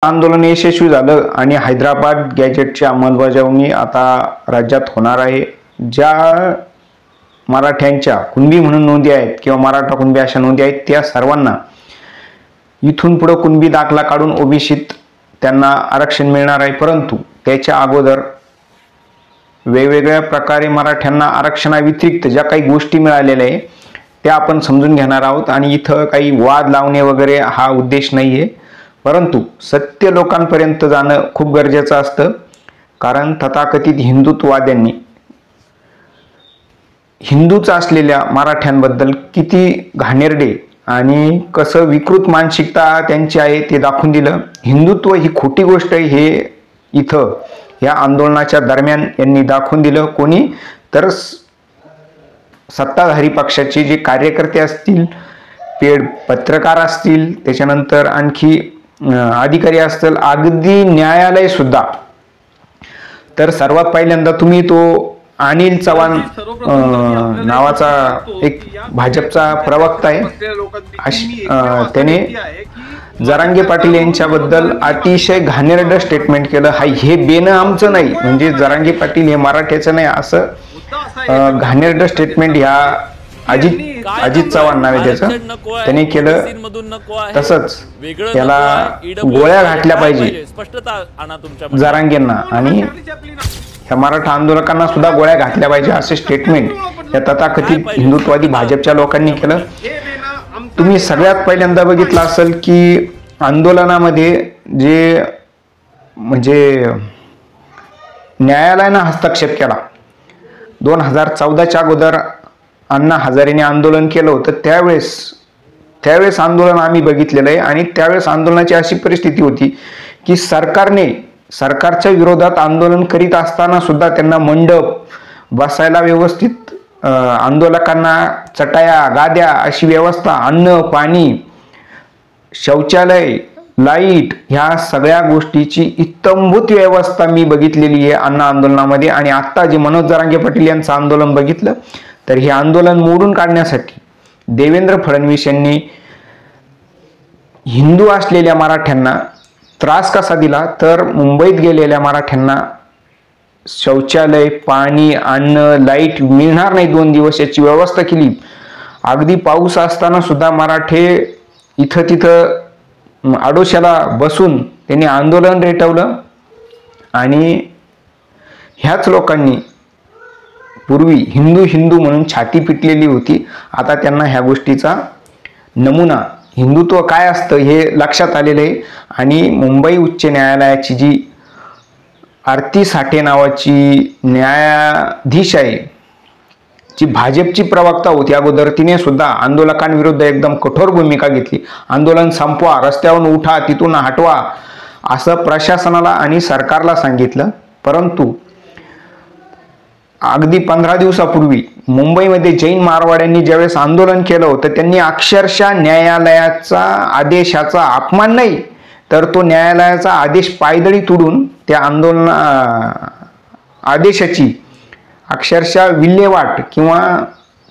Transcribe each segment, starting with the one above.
आंदोलन यशस्वी झालं आणि हैदराबाद गॅजेटची अंमलबजावणी आता राज्यात होणार आहे। ज्या मराठ्यांच्या कुणबी म्हणून नोंदी आहेत किंवा मराठा कुणबी अशा नोंदी आहेत त्या सर्वांना इथून पुढे कुणबी दाखला काढून ओबीसीत त्यांना आरक्षण मिळणार आहे। परंतु त्याच्या अगोदर वेगवेगळ्या प्रकारे मराठ्यांना आरक्षणाव्यतिरिक्त ज्या काही गोष्टी मिळालेल्या आहेत त्या आपण समजून घेणार आहोत आणि इथं काही वाद लावणे वगैरे हा उद्देश नाहीये, परंतु सत्य लोकांपर्यंत जाणं खूप गरजेचं असतं। कारण तथाकथित हिंदुत्ववाद्यांनी हिंदूच असलेल्या मराठ्यांबद्दल किती घाणेरडे आणि कसं विकृत मानसिकता त्यांची आहे ते दाखवून दिलं। हिंदुत्व ही खोटी गोष्ट आहे हे इथं या आंदोलनाच्या दरम्यान यांनी दाखवून दिलं। कोणी तर सत्ताधारी पक्षाचे जे कार्यकर्ते असतील, पेड पत्रकार असतील, त्याच्यानंतर आणखी अधिकारी असतील, अगदी न्यायालय सुद्धा। तर सर्वात पहिल्यांदा तुम्ही तो अनिल चव्हाण नावाचा एक भाजपचा प्रवक्ता आहे, त्याने जरांगे पाटील यांच्याबद्दल अतिशय घाणेरडं स्टेटमेंट केलं। हे बेनं आमचं नाही, म्हणजे जरांगे पाटील हे मराठ्याचं नाही असं घाणेरडं स्टेटमेंट ह्या अजित चव्हाण नावे त्याचं त्याने केलं। तसंच त्याला गोळ्या घातल्या पाहिजे जरांगेंना आणि ह्या मराठा आंदोलकांना सुद्धा गोळ्या घातल्या पाहिजे असे स्टेटमेंट या तथाकथित हिंदुत्ववादी भाजपच्या लोकांनी केलं। तुम्ही सगळ्यात पहिल्यांदा बघितलं असेल की आंदोलनामध्ये जे म्हणजे न्यायालयानं हस्तक्षेप केला। 2014च्या अगोदर अण्णा हजारेने आंदोलन केलं होतं, त्यावेळेस आंदोलन आम्ही बघितलेलं आहे आणि त्यावेळेस आंदोलनाची अशी परिस्थिती होती की सरकारच्या विरोधात आंदोलन करीत असताना सुद्धा त्यांना मंडप बसायला व्यवस्थित, आंदोलकांना चटाया गाद्या अशी व्यवस्था, अन्न पाणी, शौचालय, लाईट ह्या सगळ्या गोष्टीची इत्तंभूत व्यवस्था मी बघितलेली आहे अण्णा आंदोलनामध्ये। आणि आता जे मनोज जरांगे पाटील यांचं आंदोलन बघितलं तर हे आंदोलन मोडून काढण्यासाठी देवेंद्र फडणवीस यांनी हिंदू असलेल्या मराठ्यांना त्रास कसा दिला तर मुंबईत गेलेल्या मराठ्यांना शौचालय, पाणी, अन्न, लाईट मिळणार नाही 2 दिवस याची व्यवस्था केली। अगदी पाऊस असताना सुद्धा मराठे इथं तिथं आडोशाला बसून त्यांनी आंदोलन रेटवलं आणि ह्याच लोकांनी पूर्वी हिंदू म्हणून छाती पिटलेली होती, आता त्यांना ह्या गोष्टीचा नमुना हिंदुत्व काय असतं हे लक्षात आलेलं आहे। आणि मुंबई उच्च न्यायालयाची जी आरती साठे नावाची न्यायाधीश आहे, जी भाजपची प्रवक्ता होती अगोदर, तिने सुद्धा आंदोलकांविरुद्ध एकदम कठोर भूमिका घेतली। आंदोलन संपवा, रस्त्यावरून उठा, तिथून हटवा असं प्रशासनाला आणि सरकारला सांगितलं। परंतु अगदी 15 दिवसापूर्वी मुंबईमध्ये जैन मारवाड्यांनी ज्यावेळेस आंदोलन केलं होतं त्यांनी अक्षरशः न्यायालयाचा आदेशाचा अपमान नाही तर तो न्यायालयाचा आदेश पायदळी तोडून त्या आदेशाची अक्षरशः विल्हेवाट किंवा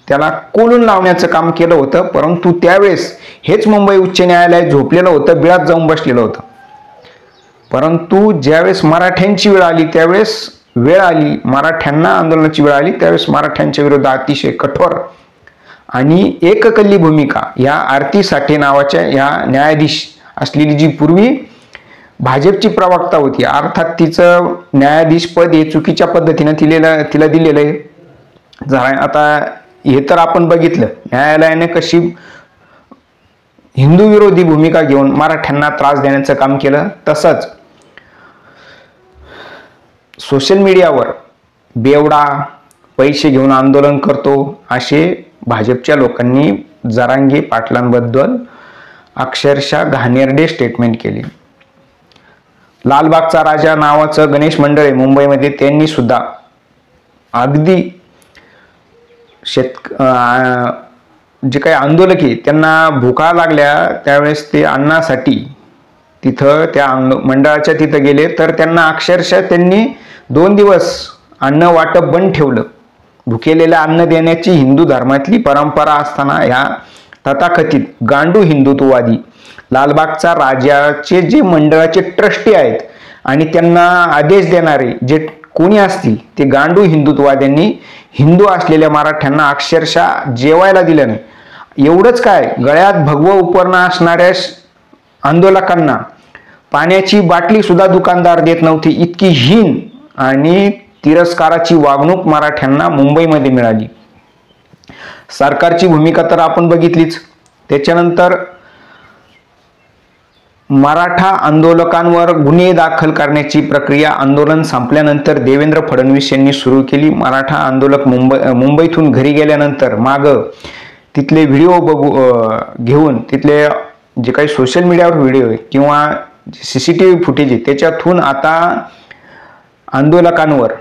त्याला कोलून लावण्याचं काम केलं होतं। परंतु त्यावेळेस हेच मुंबई उच्च न्यायालय झोपलेलं होतं, बिळात जाऊन बसलेलं होतं। परंतु ज्यावेळेस मराठ्यांची वेळ आली, मराठ्यांना आंदोलनाची वेळ आली, त्यावेळेस मराठ्यांच्या विरुद्ध अतिशय कठोर आणि एककल्ली भूमिका या आरती साठे नावाच्या या न्यायाधीश असलेली जी पूर्वी भाजपची प्रवक्ता होती, अर्थात तिचं न्यायाधीश पद हे चुकीच्या पद्धतीने तिला दिलेलं आहे। आता हे तर आपण बघितलं न्यायालयाने कशी हिंदू विरोधी भूमिका घेऊन मराठ्यांना त्रास देण्याचं काम केलं। तसंच सोशल मीडियावर बेवडा पैसे घेऊन आंदोलन करतो असे भाजपच्या लोकांनी जरांगे पाटलांबद्दल अक्षरशः घाणेरडे स्टेटमेंट केले। लालबागचा राजा नावाचं गणेश मंडळ आहे मुंबईमध्ये, त्यांनी सुद्धा अगदी जे काही आंदोलक आहे त्यांना भुका लागल्या त्यावेळेस ते अन्नासाठी तिथं त्या मंडळाच्या तिथं गेले तर त्यांना अक्षरशः त्यांनी 2 दिवस अन्न वाटप बंद ठेवलं। भुकेलेल्या अन्न देण्याची हिंदू धर्मातली परंपरा असताना ह्या तथाकथित गांडू हिंदुत्ववादी लालबागचा राजाचे जे मंडळाचे ट्रस्टी आहेत आणि त्यांना आदेश देणारे जे कोणी असतील ते गांडू हिंदुत्ववाद्यांनी हिंदू असलेल्या मराठ्यांना अक्षरशः जेवायला दिलं नाही. एवढंच काय, गळ्यात भगवं उपरणं असणाऱ्या आंदोलकांना पाण्याची बाटली सुद्धा दुकानदार देत नव्हते. इतकी हीन आणि तिरस्काराची वागणूक मराठ्यांना मुंबईमध्ये मिळाली. सरकारची भूमिका तर आपण बघितलीच. त्याच्यानंतर मराठा आंदोलकांवर गुन्हे दाखल करण्याची प्रक्रिया आंदोलन संपल्यानंतर देवेंद्र फडणवीस यांनी सुरू केली. मराठा आंदोलक मुंबईतून घरी गेल्यानंतर तिथले व्हिडिओ घेऊन तिथले जे काही सोशल मीडियावर व्हिडिओ आहे किंवा CCTV फुटेज आहे त्याच्यातून आता आंदोलकांवर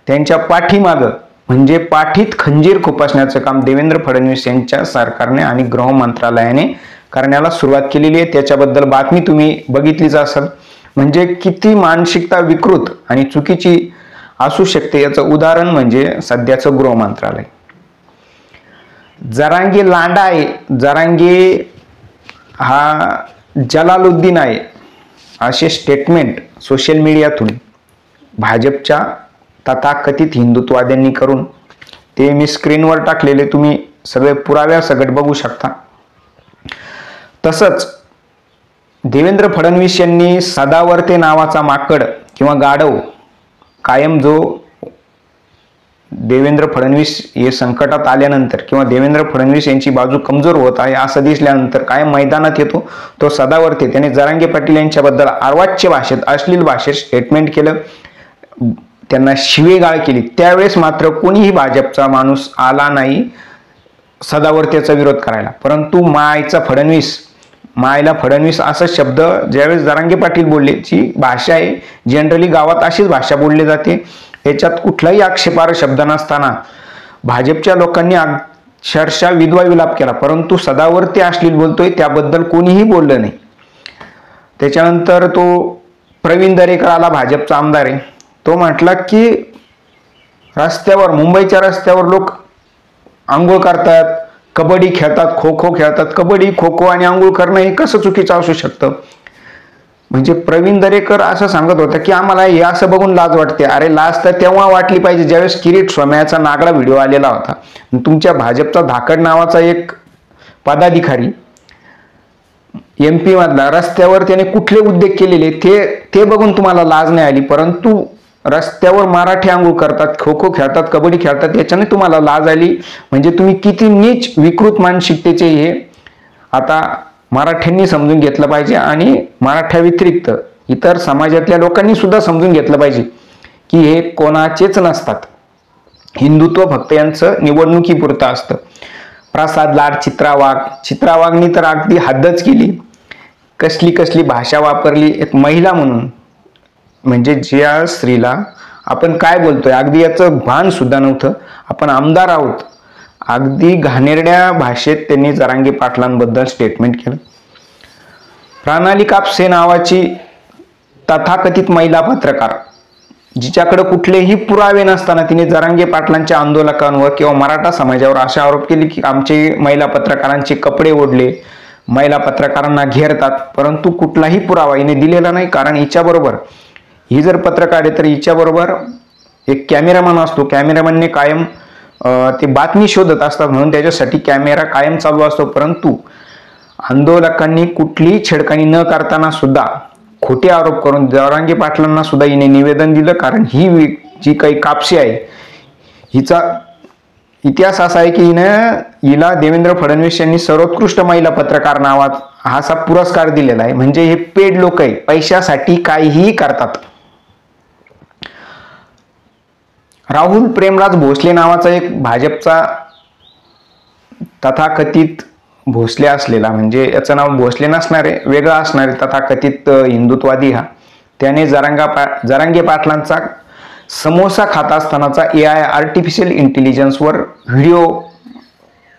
त्यांच्या पाठीमागं म्हणजे पाठीत खंजीर खुपसण्याचं काम देवेंद्र फडणवीस यांच्या सरकारने आणि गृह मंत्रालयाने करण्याला सुरुवात केलेली आहे. त्याच्याबद्दल बातमी तुम्ही बघितलीच असाल. म्हणजे किती मानसिकता विकृत आणि चुकीची असू शकते याचं उदाहरण म्हणजे सध्याचं गृह मंत्रालय. जरांगे लांडा आहे, जरांगे हा जलालुद्दीन आहे असे स्टेटमेंट सोशल मीडियातून भाजपच्या तथाकथित हिंदुत्ववाद्यांनी करून ते मी स्क्रीनवर टाकलेले तुम्ही सगळे पुराव्यासकट बघू शकता. तसंच देवेंद्र फडणवीस यांनी सदावर्ते नावाचा माकड किंवा गाढव कायम जो देवेंद्र फडणवीस हे संकटात आल्यानंतर किंवा देवेंद्र फडणवीस यांची बाजू कमजोर होत आहे असं दिसल्यानंतर कायम मैदानात येतो तो सदावर्ते त्याने जरांगे पाटील यांच्याबद्दल अर्वाच्य भाषेत अश्लील भाषेत स्टेटमेंट केलं, त्यांना शिवेगाळ केली. त्यावेळेस मात्र कोणीही भाजपचा माणूस आला नाही सदावर्तेचा विरोध करायला. परंतु मायला फडणवीस असा शब्द ज्यावेळेस जरांगे पाटील बोलले, जी भाषा आहे जनरली गावात अशीच भाषा बोलली जाते, त्याच्यात कुठलाही आक्षेपार्ह शब्द नसताना भाजपच्या लोकांनी अक्षरशः विधवा विलाप केला. परंतु सदावर्ते अश्लील बोलतोय त्याबद्दल कोणीही बोललं नाही. त्याच्यानंतर तो प्रवीण दरेकर आला, भाजपचा आमदार आहे, तो म्हटला की रस्त्यावर मुंबईच्या रस्त्यावर लोक आंघोळ करतात, कबड्डी खेळतात, खो खो खेळतात. कबड्डी खो खो आणि आंघोळ करणं हे कसं चुकीचं असू शकतं. म्हणजे प्रवीण दरेकर असं सांगत होता की आम्हाला हे असं बघून लाज वाटते. अरे लाज तर तेव्हा वाटली पाहिजे ज्यावेळेस किरीट सोमय्याचा नागडा व्हिडिओ आलेला होता. तुमच्या भाजपचा धाकड नावाचा एक पदाधिकारी MP मधला रस्त्यावर त्याने कुठले उद्योग केलेले ते बघून तुम्हाला लाज नाही आली. परंतु रस्त्यावर मराठी आंघोळ करतात, खो खो खेळतात, कबड्डी खेळतात याच्याने तुम्हाला लाज आली. म्हणजे तुम्ही किती नीच विकृत मानसिकतेचे हे आता मराठ्यांनी समजून घेतलं पाहिजे आणि मराठ्या व्यतिरिक्त इतर समाजातल्या लोकांनी सुद्धा समजून घेतलं पाहिजे की हे कोणाचेच नसतात. हिंदुत्व फक्त यांचं निवडणुकीपुरतं असतं. प्रसाद लाड, चित्रा वाघनी तर अगदी हद्दच केली. कसली भाषा वापरली एक महिला म्हणून. म्हणजे ज्या स्त्रीला आपण काय बोलतोय अगदी याचं भान सुद्धा नव्हतं. आपण आमदार आहोत. अगदी घाणेरड्या भाषेत त्यांनी जरांगे पाटलांबद्दल स्टेटमेंट केलं. प्रणाली कापसे नावाची तथाकथित महिला पत्रकार जिच्याकडे कुठलेही पुरावे नसताना तिने जरांगे पाटलांच्या आंदोलकांवर किंवा मराठा समाजावर असे आरोप केले की आमचे महिला पत्रकारांचे कपडे ओढले, महिला पत्रकारांना घेरतात. परंतु कुठलाही पुरावा हिने दिलेला नाही. कारण हिच्याबरोबर ही जर पत्रकार आहे तर हिच्याबरोबर एक कॅमेरामॅन असतो. कॅमेरामॅनने कायम ते बातमी शोधत असतात म्हणून त्याच्यासाठी कॅमेरा कायम चालू असतो. परंतु आंदोलकांनी कुठलीही छेडखानी न करताना सुद्धा खोटे आरोप करून जरांगे पाटलांना सुद्धा हिने निवेदन दिलं. कारण ही जी काही कापसे आहे हिचा इतिहास असा आहे की हिला देवेंद्र फडणवीस यांनी सर्वोत्कृष्ट महिला पत्रकार नावाचा असा पुरस्कार दिलेला आहे. म्हणजे हे पेड लोक आहे, पैशासाठी काहीही करतात. राहुल प्रेमराज भोसले नावाचा एक भाजपचा तथाकथित भोसले असलेला, म्हणजे याचं नाव भोसले नसणारे वेगळं असणारे तथाकथित हिंदुत्ववादी हा, त्याने जरांगे पाटलांचा समोसा खात असतानाचा AI आर्टिफिशियल इंटेलिजन्सवर व्हिडिओ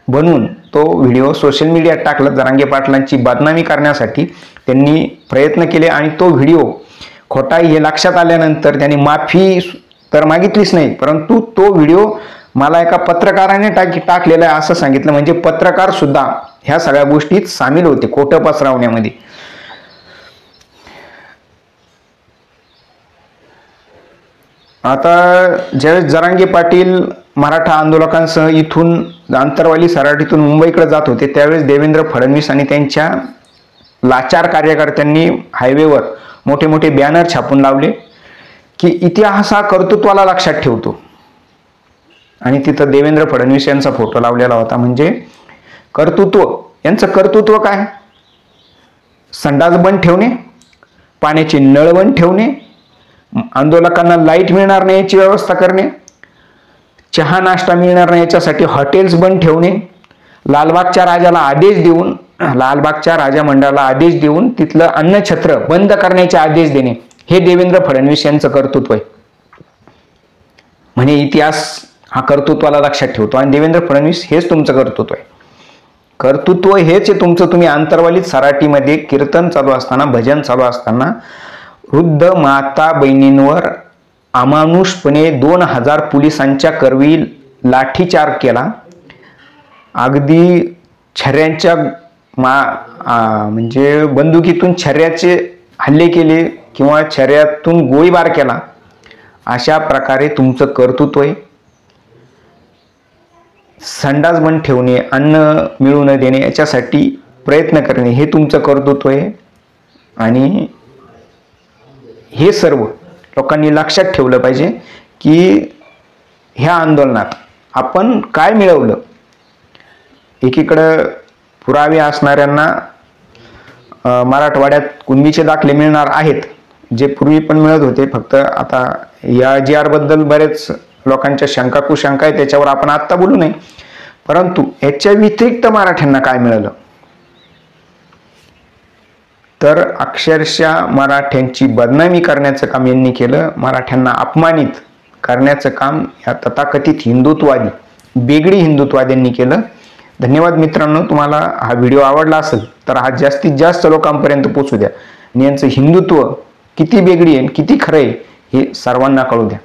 बनवून तो व्हिडिओ सोशल मीडियात टाकला. जरांगे पाटलांची बदनामी करण्यासाठी त्यांनी प्रयत्न केले आणि तो व्हिडिओ खोटा हे लक्षात आल्यानंतर त्यांनी माफी तर मागितलीच नाही. परंतु तो व्हिडिओ मला एका पत्रकाराने टाकलेला आहे असं सांगितलं. म्हणजे पत्रकार सुद्धा ह्या सगळ्या गोष्टीत सामील होते खोटं पसरवण्यामध्ये. आता ज्यावेळेस जरांगे पाटील मराठा आंदोलकांसह इथून आंतरवाली सराटीतून मुंबईकडे जात होते, त्यावेळेस देवेंद्र फडणवीस आणि त्यांच्या लाचार कार्यकर्त्यांनी हायवेवर मोठे मोठे बॅनर छापून लावले की इतिहास हा कर्तृत्वाला लक्षात ठेवतो, आणि तिथं देवेंद्र फडणवीस यांचा फोटो लावलेला होता. म्हणजे कर्तृत्व, यांचं कर्तृत्व काय? संडास बंद ठेवणे, पाण्याचे नळ बंद ठेवणे, आंदोलकांना लाईट मिळणार नाही याची व्यवस्था करणे, चहा नाश्ता मिळणार नाही याच्यासाठी हॉटेल्स बंद ठेवणे, लालबागच्या राजाला आदेश देऊन, लालबागच्या राजा मंडळाला आदेश देऊन तिथलं अन्नछत्र बंद करण्याचे आदेश देणे, हे देवेंद्र फडणवीस यांचं कर्तृत्व आहे. म्हणजे इतिहास हा कर्तृत्वाला लक्षात ठेवतो, आणि देवेंद्र फडणवीस हेच तुमचं कर्तृत्व आहे. कर्तृत्व हेच आहे तुमचं. तुम्ही आंतरवालीत सराटीमध्ये कीर्तन चालू असताना, भजन चालू असताना वृद्ध माता बहिणींवर अमानुषपणे 2000 पोलिसांच्या करवी लाठीचार केला, अगदी छर्यांच्या म्हणजे बंदुकीतून छर्याचे हल्ले केले किंवा छर्यातून गोळीबार केला. अशा प्रकारे तुमचं कर्तृत्व आहे. संडास बंद ठेवणे, अन्न मिळू न देणे याच्यासाठी प्रयत्न करणे, हे तुमचं कर्तृत्व आहे. आणि हे सर्व लोकांनी लक्षात ठेवलं पाहिजे की ह्या आंदोलनात आपण काय मिळवलं. एकीकडं पुरावे असणाऱ्यांना मराठवाड्यात कुणबीचे दाखले मिळणार आहेत, जे पूर्वी पण मिळत होते. फक्त आता या GR बद्दल बरेच लोकांच्या शंका कुशंका आहे, त्याच्यावर आपण आत्ता बोलू नये. परंतु याच्या व्यतिरिक्त मराठ्यांना काय मिळालं, तर अक्षरशः मराठ्यांची बदनामी करण्याचं काम यांनी केलं. मराठ्यांना अपमानित करण्याचं काम या तथाकथित हिंदुत्ववादी, बेगडी हिंदुत्ववाद्यांनी केलं. धन्यवाद मित्रांनो. तुम्हाला हा व्हिडिओ आवडला असेल तर हा जास्तीत जास्त लोकांपर्यंत पोहोचू द्या, आणि यांचं हिंदुत्व किती बेगडी आहे, किती खरं आहे हे सर्वांना कळू द्या.